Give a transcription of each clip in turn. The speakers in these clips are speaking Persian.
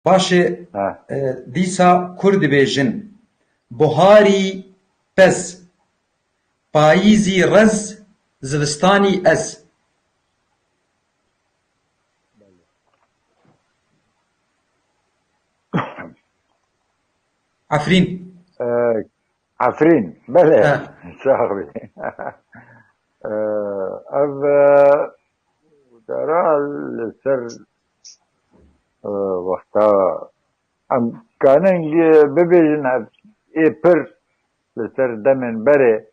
Başê dîsa kur dibêjin buharî pez, payîzî rez, zivistanî ez. Efrîn. عفرین بله صاحبی اف دارا لسر وقتا ام کانن ببیجن ای پر لسر دمن بره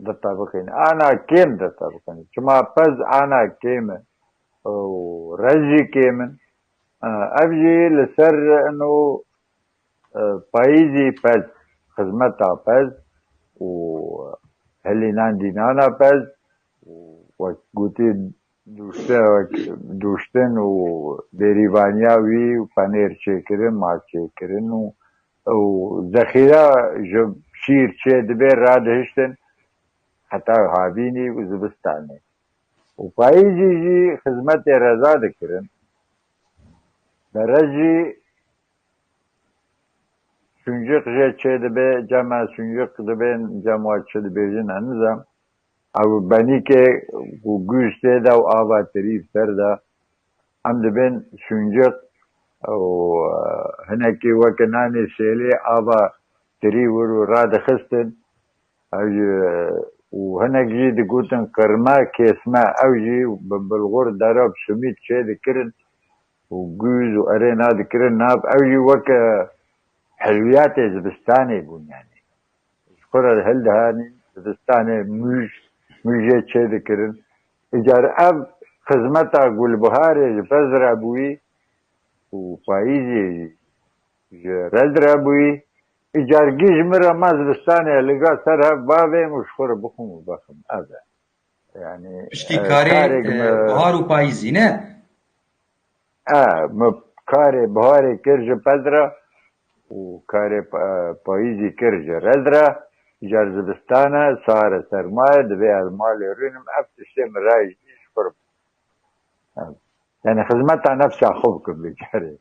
دتا بکن انا کیم دتا بکن چما پز انا کیم و رجی کیمن افجی لسر انو پاییزی پز خدمتا پز و هلینان دینانا پز و گوتی دوشتن و دریوانیا وی و پنیر چیکرن ماک چیکرن و ذخیره جب شیر چه دبیر را دهشتن حتی هابینی و زبستانی و پاییزی جی خدمت رضا دکرن درجی سنجق جه چه دبه جمع سنجق دبین جمع چه دبیجن هنوزم او بنی که گوشته دا و آبا تریف سر دا هم دبین سنجق او هنکی وکنانی سیلی آبا تریف ورو را دخستن و هنک جی دگوتن کرما کسما او جی بلغور داراب سمید چه دکرن و گوز و ارنا دکرن ناب او جی وک حلویات زبستانی بون yani. Skora hel dehani زبستانی موجه چه دکرن اجار اب خدمتا گلبهاری پزر بوی و پاییزی رزر بوی اجار گیج مرا ما زبستانی لگا سر باوی مشخور بخم و بخم ابا yani Piştî karê bihar û payîzî ne? کاری بهاری کرج پزرا و کاری پاییزی کرج رزرا جار زبستانه سهار سرمایه دبی از مال رینم افتشتی مرایج نیش کرم یعنی خدمتا نفسا خوب کن بچاره